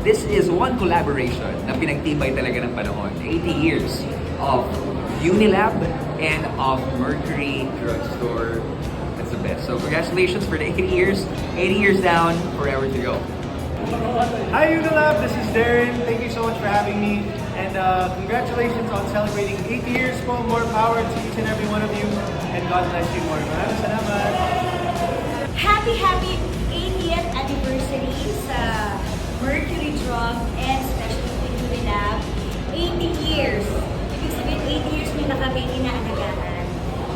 This is one collaboration na pinagtibay talaga ng panahon. 80 years of Unilab and of Mercury Drugstore. That's the best. So congratulations for the 80 years. 80 years down, forever to go. Hi Unilab, this is Darren. Thank you so much for having me. And congratulations on celebrating 80 years po. More power to each and every one of you. And God bless you more. Maraming salamat. Happy 80th anniversary sa Mercury Drug and especially to Unilab. 80 years. Ibig sabihin, 80 years nyo na kami inaalagaan.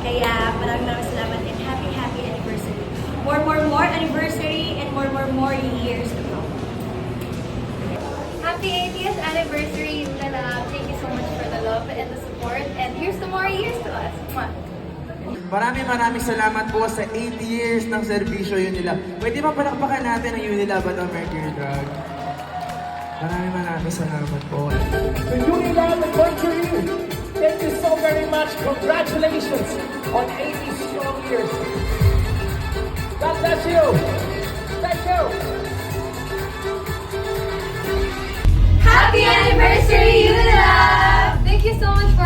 Kaya maraming salamat and happy anniversary. More anniversary and more years to come. Happy 80th anniversary, Unilab. Thank you so much for the love and the support. And here's to more years to us. Mwah. Maraming salamat po sa 80 years ng serbisyo Unilab. Pwede ba palakpakan natin ang Unilab at ang Mercury Drug? Maraming salamat po. To Unilab and Mercury, thank you so very much. Congratulations on 80 strong years. God bless you. Thank you. Happy anniversary, Unilab! Thank you so much for